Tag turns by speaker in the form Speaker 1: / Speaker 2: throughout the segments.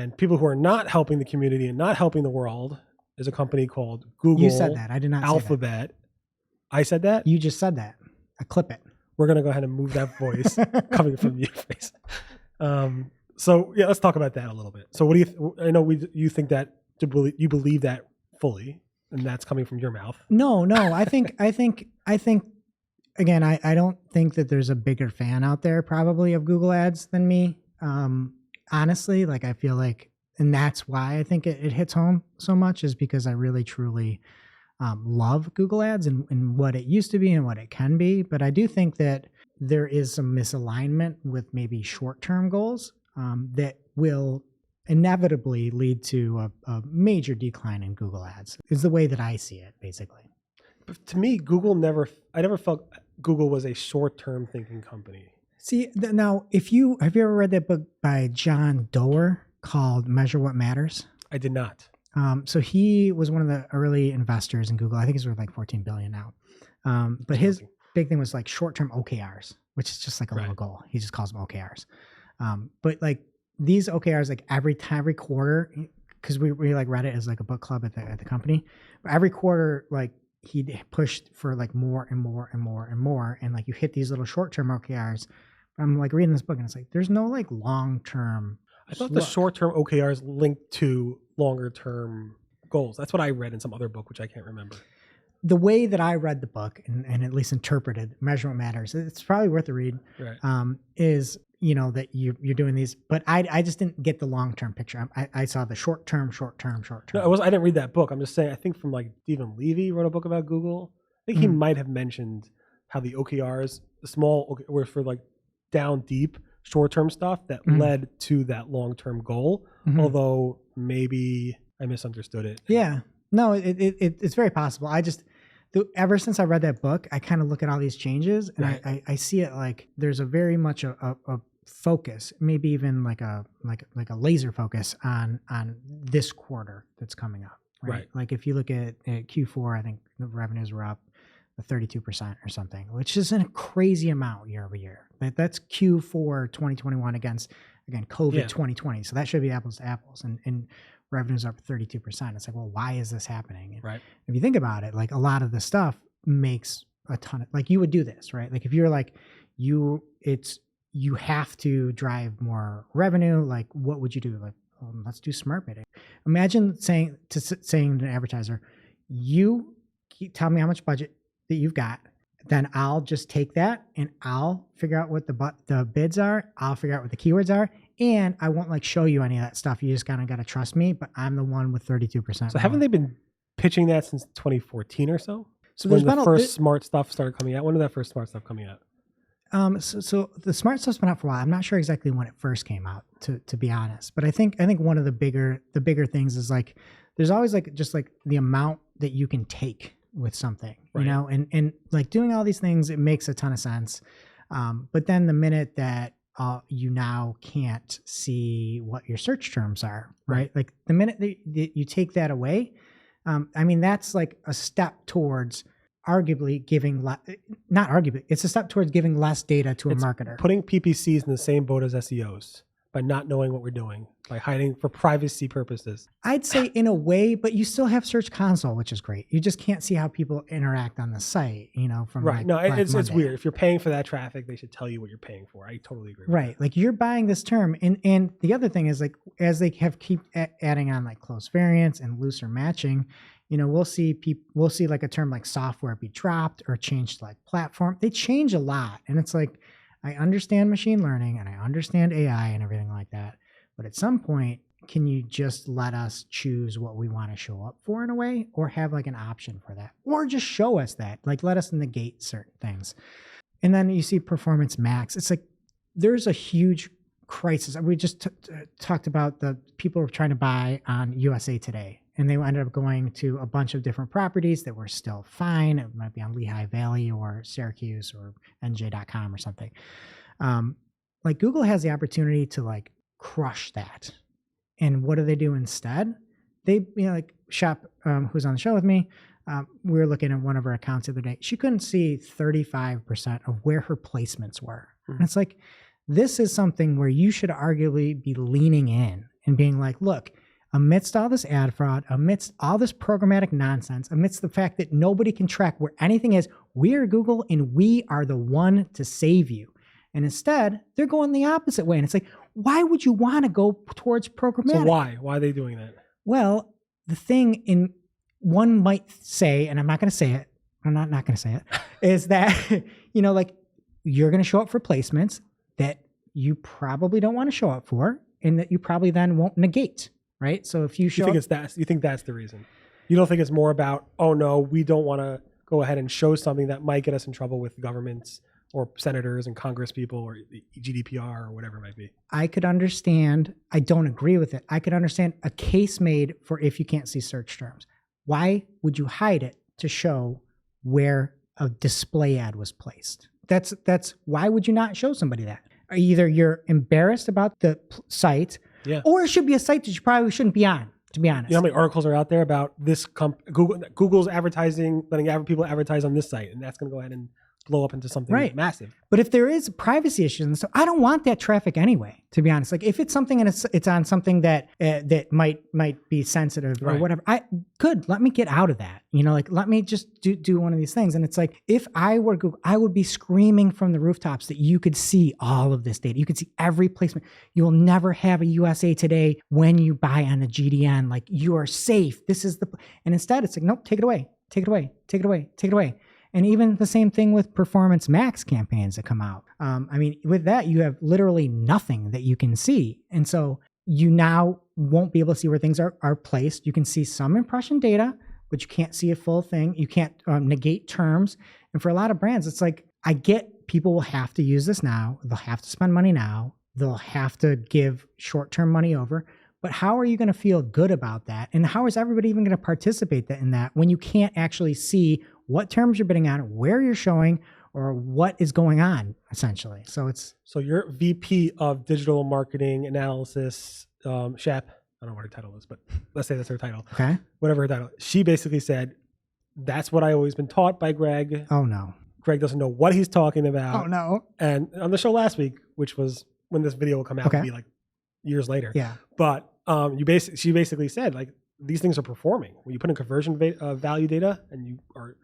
Speaker 1: And people who are not helping the community and not helping the world is a company called Google.
Speaker 2: You said that. I did not
Speaker 1: Alphabet.
Speaker 2: say that.
Speaker 1: I said that?
Speaker 2: You just said that. I clip it.
Speaker 1: We're going to go ahead and move that voice coming from you, face. So yeah, let's talk about that a little bit. So what do you, I know you think that you believe that fully, and that's coming from your mouth.
Speaker 2: No, I think, again, I don't think that there's a bigger fan out there probably of Google ads than me. Honestly, like I feel like, and that's why I think it hits home so much, is because I really truly love Google ads and what it used to be and what it can be. But I do think that there is some misalignment with maybe short-term goals that will inevitably lead to a major decline in Google ads, is the way that I see it, basically.
Speaker 1: But to me, I never felt Google was a short-term thinking company.
Speaker 2: See, now, have you ever read that book by John Doerr called Measure What Matters?
Speaker 1: I did not.
Speaker 2: So he was one of the early investors in Google. I think he's worth like $14 billion now. But his big thing was like short-term OKRs, which is just like a little goal. He just calls them OKRs. But like these OKRs, like every quarter, because we like read it as like a book club at the company. But every quarter, like he pushed for like more and more and more and more. And like you hit these little short-term OKRs. I'm like reading this book and it's like, there's no like long-term.
Speaker 1: I thought the short-term OKRs linked to longer-term goals. That's what I read in some other book, which I can't remember.
Speaker 2: The way that I read the book and at least interpreted Measure What Matters, it's probably worth a read,
Speaker 1: right.
Speaker 2: Is, that you're doing these, but I just didn't get the long-term picture. I saw the short-term.
Speaker 1: No, I didn't read that book. I'm just saying, I think from like Stephen Levy wrote a book about Google. I think he might have mentioned how the OKRs, the small, were for like down deep, short-term stuff that led to that long-term goal. Although maybe I misunderstood it.
Speaker 2: Yeah, no, it's very possible. Ever since I read that book, I kind of look at all these changes and right. I see it like there's a very much a focus, maybe even like a laser focus on this quarter that's coming up. Right. Like if you look at Q4, I think the revenues were up 32% or something, which is a crazy amount year over year. That's Q4 2021 against, again, COVID 2020. So that should be apples to apples. And revenues up 32%. It's like, well, why is this happening? And
Speaker 1: right.
Speaker 2: If you think about it, like a lot of the stuff makes a ton of, like you would do this, right? Like if you're like, you have to drive more revenue. Like what would you do? Like, well, let's do smart bidding. Imagine saying to an advertiser, tell me how much budget that you've got, then I'll just take that and I'll figure out what the bids are. I'll figure out what the keywords are. And I won't like show you any of that stuff. You just kind of got to trust me, but I'm the one with 32%.
Speaker 1: So haven't they been pitching that since 2014 or so?
Speaker 2: So
Speaker 1: when the first smart stuff started coming out. When did that first smart stuff coming out?
Speaker 2: So the smart stuff's been out for a while. I'm not sure exactly when it first came out, to be honest. But I think one of the bigger things is like, there's always like, just like the amount that you can take with something, right. And like doing all these things, it makes a ton of sense. But then the minute that you now can't see what your search terms are, right? Like the minute that you take that away, that's like a step towards arguably it's a step towards giving less data to a marketer.
Speaker 1: Putting PPCs in the same boat as SEOs by not knowing what we're doing, by hiding for privacy purposes.
Speaker 2: I'd say in a way, but you still have Search Console, which is great. You just can't see how people interact on the site, from
Speaker 1: right.
Speaker 2: Like
Speaker 1: no, it's weird. If you're paying for that traffic, they should tell you what you're paying for. I totally agree with
Speaker 2: right.
Speaker 1: that.
Speaker 2: Like you're buying this term. And the other thing is like, as they keep adding on like close variants and looser matching, we'll see like a term like software be dropped or changed to like platform. They change a lot. And it's like, I understand machine learning and I understand AI and everything like that. But at some point, can you just let us choose what we want to show up for in a way, or have like an option for that, or just show us that, like let us negate certain things. And then you see Performance Max. It's like, there's a huge crisis. We just talked about the people who are trying to buy on USA Today, and they ended up going to a bunch of different properties that were still fine. It might be on Lehigh Valley or Syracuse or NJ.com or something. Like Google has the opportunity to like crush that. And what do they do instead? They, like Shep, who's on the show with me, we were looking at one of her accounts the other day. She couldn't see 35% of where her placements were. Mm-hmm. And it's like, this is something where you should arguably be leaning in and being like, look, amidst all this ad fraud, amidst all this programmatic nonsense, amidst the fact that nobody can track where anything is, we are Google and we are the one to save you. And instead, they're going the opposite way. And it's like, why would you want to go towards programmatic?
Speaker 1: So why? Why are they doing that?
Speaker 2: Well, the thing in one might say, and I'm not going to say it, I'm not going to say it, is that, you know, like you're going to show up for placements that you probably don't want to show up for and that you probably then won't negate, right? So if you show
Speaker 1: you think that's the reason? You don't think it's more about, oh no, we don't want to go ahead and show something that might get us in trouble with governments or senators and Congress people or GDPR or whatever it might be?
Speaker 2: I could understand, I don't agree with it. I could understand a case made for if you can't see search terms. Why would you hide it to show where a display ad was placed? That's why would you not show somebody that? Either you're embarrassed about the site, or it should be a site that you probably shouldn't be on, to be honest.
Speaker 1: You know how many articles are out there about this Google's advertising, letting people advertise on this site, and that's going to go ahead and blow up into something massive.
Speaker 2: But if there is privacy issues and stuff, I don't want that traffic anyway, to be honest. Like if it's something and it's on something that that might be sensitive or whatever, let me get out of that. You know, like let me just do one of these things. And it's like, if I were Google, I would be screaming from the rooftops that you could see all of this data. You could see every placement. You will never have a USA Today when you buy on the GDN. Like you are safe. And instead it's like, nope, take it away, take it away, take it away, take it away. And even the same thing with Performance Max campaigns that come out. I mean, with that, you have literally nothing that you can see. And so you now won't be able to see where things are placed. You can see some impression data, but you can't see a full thing. You can't negate terms. And for a lot of brands, it's like, I get people will have to use this now. They'll have to spend money now. They'll have to give short-term money over. But how are you going to feel good about that? And how is everybody even going to participate in that when you can't actually see what terms you're bidding on, where you're showing, or what is going on, essentially? So
Speaker 1: your VP of Digital Marketing Analysis, Shep, I don't know what her title is, but let's say that's her title.
Speaker 2: Okay.
Speaker 1: Whatever her title. She basically said, that's what I always been taught by Greg.
Speaker 2: Oh no.
Speaker 1: Greg doesn't know what he's talking about.
Speaker 2: Oh no.
Speaker 1: And on the show last week, which was when this video will come out, it'll be like years later.
Speaker 2: Yeah.
Speaker 1: But she basically said, like, these things are performing. When you put in conversion value data and you are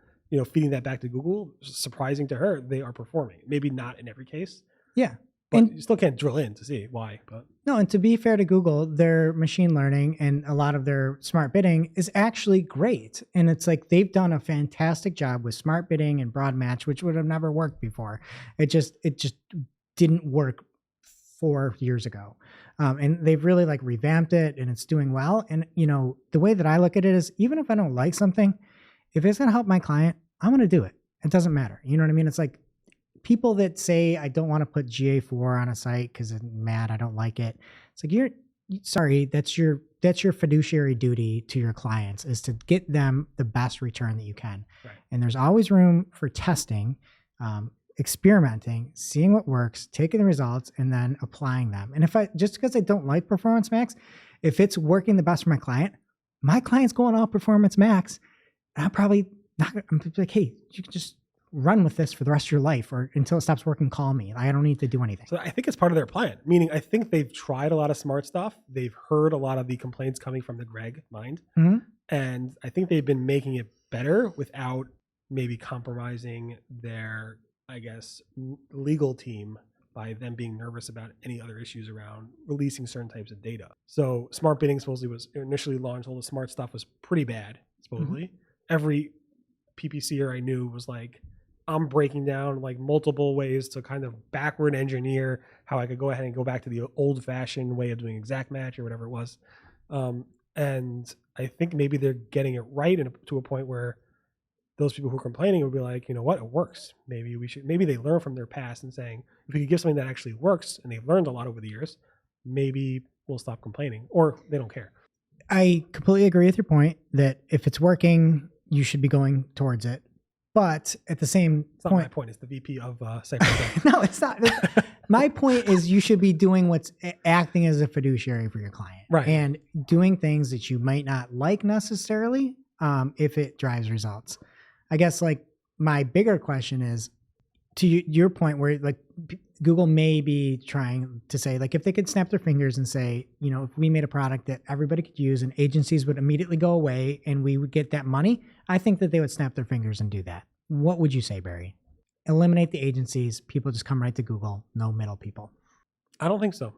Speaker 1: feeding that back to Google, surprising to her, they are performing. Maybe not in every case.
Speaker 2: Yeah.
Speaker 1: But
Speaker 2: and
Speaker 1: you still can't drill in to see why. But
Speaker 2: no, and to be fair to Google, their machine learning and a lot of their smart bidding is actually great. And it's like they've done a fantastic job with smart bidding and broad match, which would have never worked before. It just didn't work 4 years ago. And they've really like revamped it and it's doing well. And the way that I look at it is, even if I don't like something, if it's going to help my client, I'm going to do it. It doesn't matter. You know what I mean? It's like people that say, I don't want to put GA4 on a site because I'm mad, I don't like it. It's like, sorry, that's your fiduciary duty to your clients, is to get them the best return that you can. Right. And there's always room for testing, experimenting, seeing what works, taking the results, and then applying them. And just because I don't like Performance Max, if it's working the best for my client's going all Performance Max, I'm probably not. I'm like, hey, you can just run with this for the rest of your life, or until it stops working, call me. I don't need to do anything.
Speaker 1: So I think it's part of their plan. Meaning, I think they've tried a lot of smart stuff. They've heard a lot of the complaints coming from the Greg mind, and I think they've been making it better without maybe compromising their, I guess, legal team by them being nervous about any other issues around releasing certain types of data. So smart bidding supposedly was initially launched. All the smart stuff was pretty bad, supposedly. Every PPCer I knew was like, I'm breaking down like multiple ways to kind of backward engineer how I could go ahead and go back to the old fashioned way of doing exact match or whatever it was. And I think maybe they're getting it right to a point where those people who are complaining would be like, you know what, it works. Maybe they learn from their past and saying, if we could give something that actually works, and they've learned a lot over the years, maybe we'll stop complaining, or they don't care.
Speaker 2: I completely agree with your point that if it's working, you should be going towards it. But at the same
Speaker 1: point, my point is the VP of Cypress.
Speaker 2: No, it's not. My point is you should be doing acting as a fiduciary for your client,
Speaker 1: right? And
Speaker 2: doing things that you might not like necessarily, if it drives results. I guess like my bigger question is, to your point where like Google may be trying to say, like, if they could snap their fingers and say, you know, if we made a product that everybody could use and agencies would immediately go away and we would get that money, I think that they would snap their fingers and do that. What would you say, Barry? Eliminate the agencies. People just come right to Google. No middle people.
Speaker 1: I don't think so.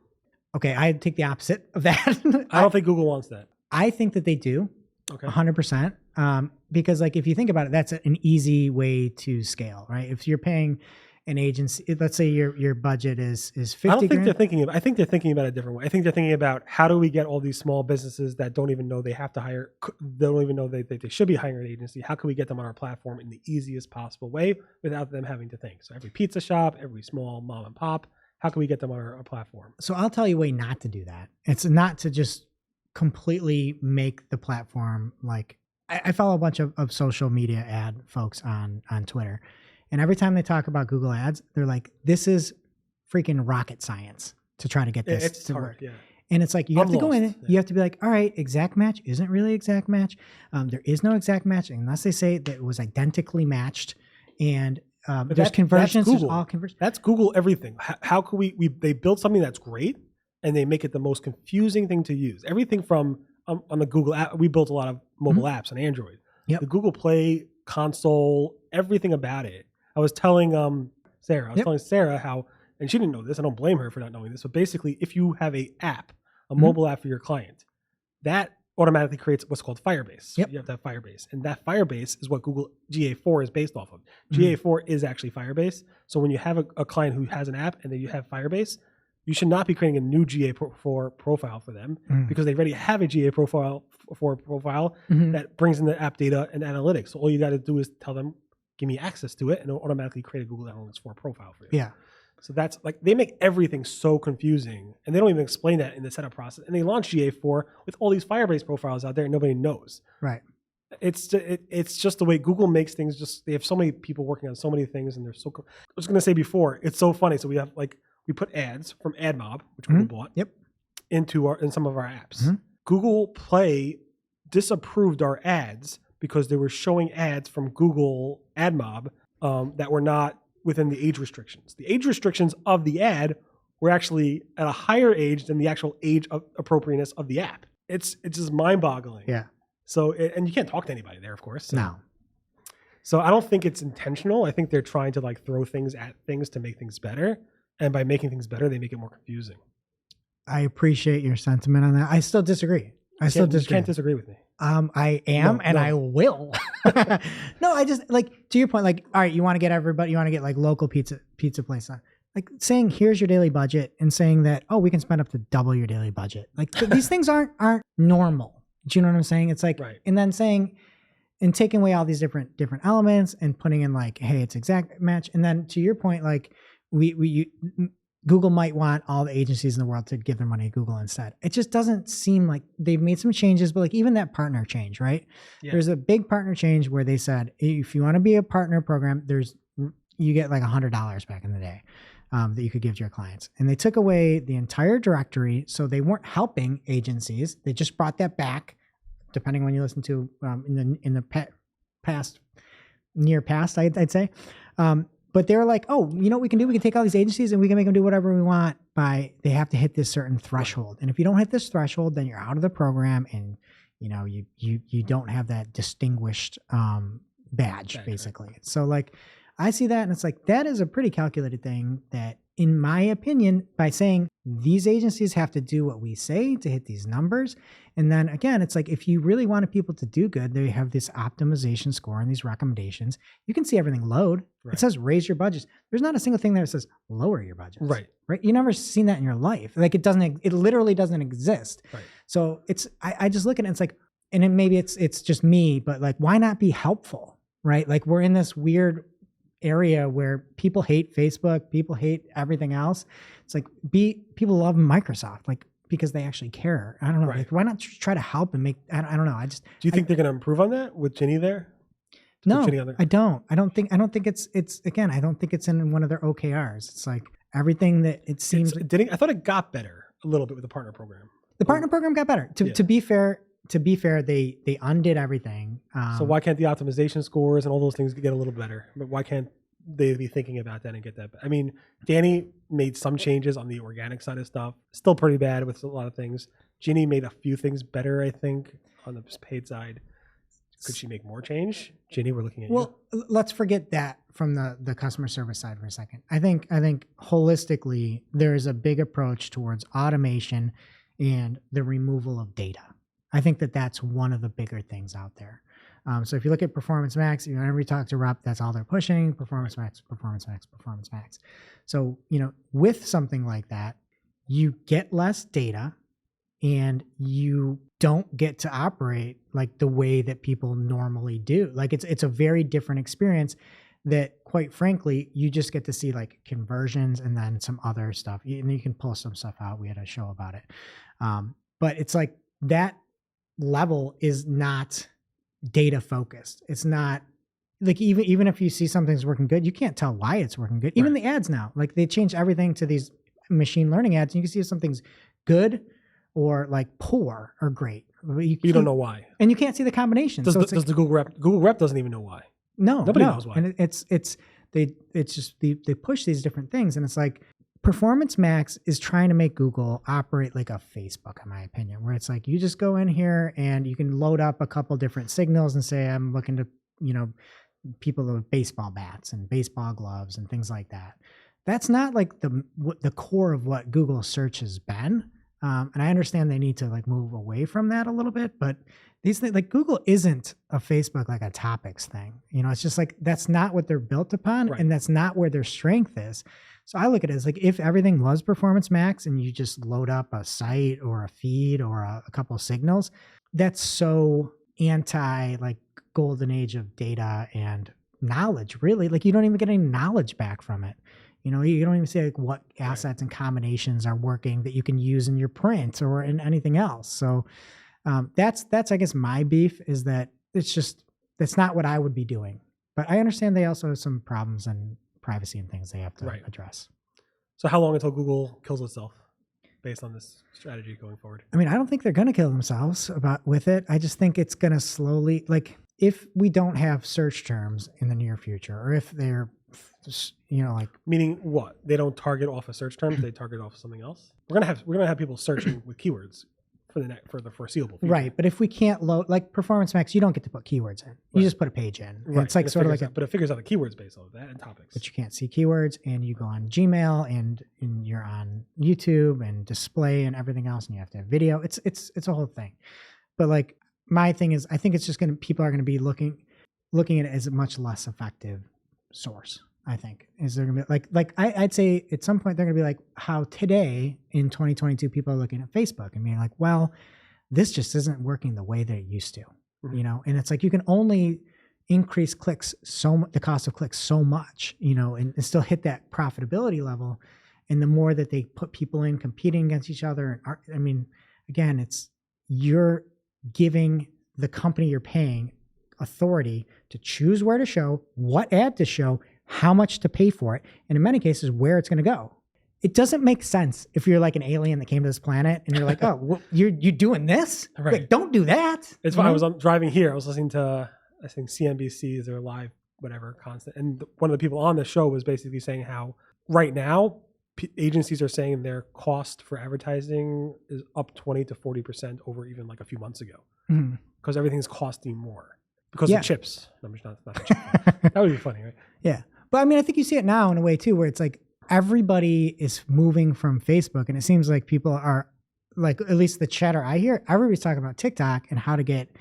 Speaker 2: Okay. I'd take the opposite of that.
Speaker 1: I don't think Google wants that.
Speaker 2: I think that they do.
Speaker 1: Okay.
Speaker 2: 100%. Because like, if you think about it, that's an easy way to scale, right? If you're paying an agency, let's say your budget is 50
Speaker 1: I don't think
Speaker 2: grand.
Speaker 1: I think they're thinking about it a different way. I think they're thinking about how do we get all these small businesses that don't even know they have to hire, they don't even know they should be hiring an agency. How can we get them on our platform in the easiest possible way without them having to think? So every pizza shop, every small mom and pop, how can we get them on our platform?
Speaker 2: So I'll tell you a way not to do that. It's not to just completely make the platform like, I follow a bunch of social media ad folks on Twitter. And every time they talk about Google ads, they're like, this is freaking rocket science to try to get this to work. Yeah. And it's like, you have to go in, you have to be like, all right, exact match isn't really exact match. There is no exact match unless they say that it was identically matched. And there's conversions. There's all conversions.
Speaker 1: That's Google everything. How can they build something that's great and they make it the most confusing thing to use? Everything from on the Google app, we built a lot of mobile apps on Android.
Speaker 2: Yep.
Speaker 1: The Google Play console, everything about it. I was telling Sarah how, and she didn't know this, I don't blame her for not knowing this, but basically if you have a mobile app for your client, that automatically creates what's called Firebase.
Speaker 2: Yep.
Speaker 1: You have to have Firebase. And that Firebase is what Google GA4 is based off of. GA4 is actually Firebase. So when you have a client who has an app and then you have Firebase, you should not be creating a new GA4 profile for them because they already have a GA profile that brings in the app data and analytics. So all you got to do is tell them, give me access to it, and it'll automatically create a Google Analytics 4 profile for you.
Speaker 2: Yeah.
Speaker 1: So that's like, they make everything so confusing and they don't even explain that in the setup process. And they launch GA4 with all these Firebase profiles out there and nobody knows.
Speaker 2: Right.
Speaker 1: It's just the way Google makes things. They have so many people working on so many things and they're so, I was going to say before, it's so funny. So we put ads from AdMob, which Google bought, in some of our apps. Google Play disapproved our ads because they were showing ads from Google AdMob that were not within the age restrictions. The age restrictions of the ad were actually at a higher age than the actual age of appropriateness of the app. It's just mind-boggling.
Speaker 2: Yeah.
Speaker 1: So, and you can't talk to anybody there, of course. So.
Speaker 2: No.
Speaker 1: So I don't think it's intentional. I think they're trying to like throw things at things to make things better. And by making things better, they make it more confusing.
Speaker 2: I appreciate your sentiment on that. I still disagree. You
Speaker 1: can't disagree with me.
Speaker 2: I am, and I will. No, I just like, to your point, like, all right, you want to get everybody, you want to get like local pizza place on. Like saying, here's your daily budget and saying that, oh, we can spend up to double your daily budget. Like these things aren't normal. Do you know what I'm saying? It's like, right. And then saying, and taking away all these different elements and putting in like, hey, it's exact match. And then to your point, like Google might want all the agencies in the world to give their money to Google instead. It just doesn't seem like they've made some changes, but like even that partner change, right? Yeah. There's a big partner change where they said, if you want to be a partner program, you get like $100 back in the day that you could give to your clients. And they took away the entire directory. So they weren't helping agencies. They just brought that back, depending on when you listen to in the near past, I'd say. But they're like, oh, you know what we can do? We can take all these agencies and we can make them do whatever we want they have to hit this certain threshold. And if you don't hit this threshold, then you're out of the program and you know, you don't have that distinguished badge, basically. Right. So like, I see that and it's like, that is a pretty calculated thing that, in my opinion, by saying these agencies have to do what we say to hit these numbers. And then again, it's like, if you really wanted people to do good, they have this optimization score and these recommendations. You can see everything load. Right. It says raise your budgets. There's not a single thing there that says lower your budgets. Right. You never seen that in your life. Like it literally doesn't exist. Right. So I just look at it and it's like, and then maybe it's just me, but like, why not be helpful? Right. Like we're in this weird area where people hate Facebook, people hate everything else. It's like people love Microsoft, like because they actually care. I don't know. Right. Like, why not try to help and make? I don't know. Do
Speaker 1: you think they're going to improve on that with Ginny there?
Speaker 2: No, I don't. I don't think it's again. I don't think it's in one of their OKRs. It's like everything that it seems.
Speaker 1: I thought it got better a little bit with the partner program.
Speaker 2: The partner program got better. To be fair, they undid everything.
Speaker 1: So why can't the optimization scores and all those things get a little better? But why can't they'd be thinking about that and get that. I mean, Danny made some changes on the organic side of stuff. Still pretty bad with a lot of things. Ginny made a few things better, I think, on the paid side. Could she make more change? Ginny, we're looking at you.
Speaker 2: Well, let's forget that from the customer service side for a second. I think holistically, there is a big approach towards automation and the removal of data. I think that's one of the bigger things out there. So if you look at Performance Max, whenever you talk to rep, that's all they're pushing: Performance Max, Performance Max, Performance Max. So, with something like that, you get less data and you don't get to operate like the way that people normally do. Like it's a very different experience that, quite frankly, you just get to see like conversions and then some other stuff. And you can pull some stuff out. We had a show about it. But it's like that level is not data focused. It's not like even if you see something's working good, you can't tell why it's working good. Even the ads now, like they change everything to these machine learning ads. And you can see if something's good or like poor or great.
Speaker 1: You don't know why.
Speaker 2: And you can't see the combination.
Speaker 1: Does the Google rep doesn't even know why. Nobody knows why.
Speaker 2: And they push these different things. And it's like Performance Max is trying to make Google operate like a Facebook, in my opinion, where it's like you just go in here and you can load up a couple different signals and say, I'm looking to, people with baseball bats and baseball gloves and things like that. That's not like the core of what Google search has been. And I understand they need to like move away from that a little bit, but these things, like Google isn't a Facebook, like a topics thing. It's just like, that's not what they're built upon. Right. And that's not where their strength is. So I look at it as like, if everything was Performance Max and you just load up a site or a feed or a couple of signals, that's so anti like golden age of data and knowledge, really. Like you don't even get any knowledge back from it. You don't even see like what assets and combinations are working that you can use in your print or in anything else. So that's I guess my beef is that that's not what I would be doing. But I understand they also have some problems and privacy and things they have to address.
Speaker 1: So how long until Google kills itself based on this strategy going forward?
Speaker 2: I mean, I don't think they're going to kill themselves with it. I just think it's going to slowly, like if we don't have search terms in the near future, or if they're like
Speaker 1: meaning what? They don't target off of search terms; they target off of something else. We're gonna have people searching with keywords for the foreseeable future.
Speaker 2: Right, but if we can't load like Performance Max, you don't get to put keywords in. You just put a page in. Right. It's like sort of like
Speaker 1: but it figures out the keywords based on that and topics.
Speaker 2: But you can't see keywords, and you go on Gmail and you're on YouTube and display and everything else, and you have to have video. It's a whole thing. But like my thing is, I think it's just people are gonna be looking at it as a much less effective source. I think is there gonna be like I'd say at some point they're gonna be like how today in 2022 people are looking at Facebook and being like, well, this just isn't working the way that it used to, and it's like you can only increase clicks the cost of clicks so much, and still hit that profitability level, and the more that they put people in competing against each other, and I mean, again, you're giving the company you're paying authority to choose where to show, what ad to show, how much to pay for it, and in many cases, where it's going to go. It doesn't make sense if you're like an alien that came to this planet and you're like, oh, well, you're doing this? Right. Like, don't do that.
Speaker 1: It's why I was driving here. I was listening to, I think CNBC is their live, whatever, constant. And one of the people on the show was basically saying how right now, agencies are saying their cost for advertising is up 20 to 40% over even like a few months ago. Because everything's costing more. Because of chips. No, not the chip. That would be funny, right?
Speaker 2: Yeah. But I mean, I think you see it now in a way too, where it's like everybody is moving from Facebook, and it seems like people are like, at least the chatter I hear, everybody's talking about TikTok and how to get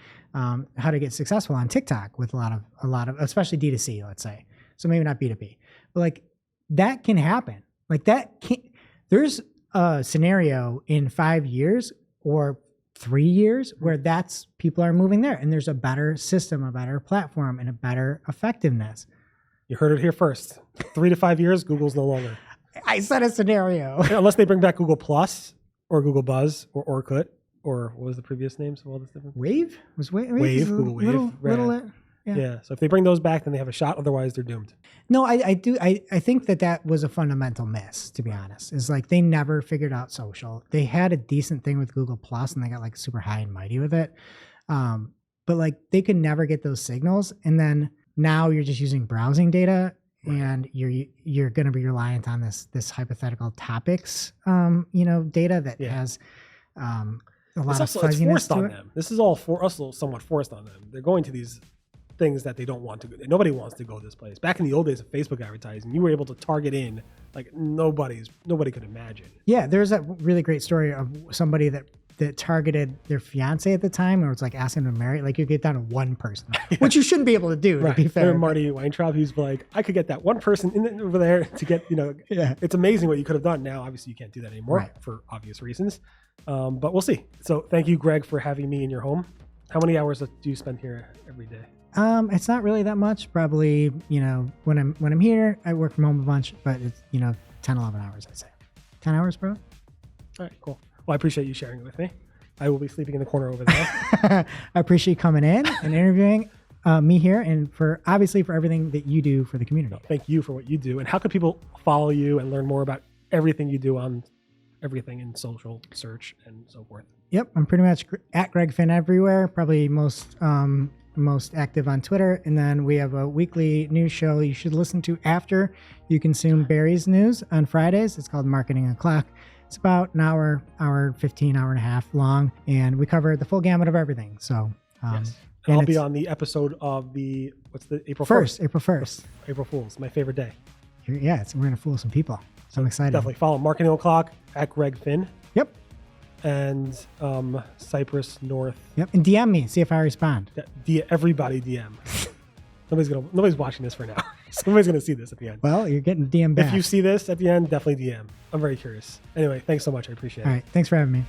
Speaker 2: successful on TikTok with a lot of, especially D2C, let's say. So maybe not B2B, but like that can happen. Like there's a scenario in 5 years or 3 years where people are moving there, and there's a better system, a better platform, and a better effectiveness.
Speaker 1: You heard it here first. 3 to 5 years, Google's no longer.
Speaker 2: I said a scenario.
Speaker 1: Unless they bring back Google Plus or Google Buzz or Orkut, or what was the previous names of all this different?
Speaker 2: Wave? Was Wave?
Speaker 1: Google Wave. Yeah. So if they bring those back, then they have a shot. Otherwise, they're doomed.
Speaker 2: No, I think that was a fundamental miss, to be honest. Is like they never figured out social. They had a decent thing with Google Plus, and they got like super high and mighty with it. But like they could never get those signals, and then now you're just using browsing data, and you're going to be reliant on this hypothetical topics, data that has a lot of fuzziness
Speaker 1: it's forced
Speaker 2: to
Speaker 1: on
Speaker 2: it.
Speaker 1: them. This is all also somewhat forced on them. They're going to these things that they don't want to go. Nobody wants to go this place. Back in the old days of Facebook advertising, you were able to target in like nobody could imagine.
Speaker 2: Yeah, there's a really great story of somebody that targeted their fiance at the time, and was like asking them to marry. Like you get down to one person, which you shouldn't be able to do.
Speaker 1: Right.
Speaker 2: To be fair,
Speaker 1: Or Marty Weintraub, who's like, I could get that one person over there to get,
Speaker 2: Yeah.
Speaker 1: It's amazing what you could have done. Now, obviously, you can't do that anymore
Speaker 2: Right.
Speaker 1: for obvious reasons. But we'll see. So thank you, Greg, for having me in your home. How many hours do you spend here every day?
Speaker 2: It's not really that much. Probably, when I'm here, I work from home a bunch, but it's 10, 11 hours, I'd say. 10 hours, bro.
Speaker 1: All right, cool. Well, I appreciate you sharing it with me. I will be sleeping in the corner over there.
Speaker 2: I appreciate you coming in and interviewing me here, and for everything that you do for the community.
Speaker 1: Thank you for what you do. And how can people follow you and learn more about everything you do on everything in social search and so forth?
Speaker 2: Yep, I'm pretty much at Greg Finn everywhere. Probably most active on Twitter, and then we have a weekly news show you should listen to after you consume Barry's news on Fridays. It's called Marketing O'Clock. It's about an hour 15, hour and a half long, and we cover the full gamut of everything. So
Speaker 1: yes. And I'll be on the episode of what's the April 1st?
Speaker 2: April 1st.
Speaker 1: April Fool's, my favorite day.
Speaker 2: Yeah, we're gonna fool some people. So I'm excited.
Speaker 1: Definitely follow Marketing O'Clock at Greg Finn.
Speaker 2: Yep.
Speaker 1: And Cypress North.
Speaker 2: Yep. And DM me, see if I respond.
Speaker 1: Everybody DM. Nobody's watching this for now. Somebody's gonna see this at the end.
Speaker 2: Well, you're getting DM back.
Speaker 1: If you see this at the end, definitely DM. I'm very curious. Anyway, thanks so much. I appreciate it.
Speaker 2: All right. Thanks for having me.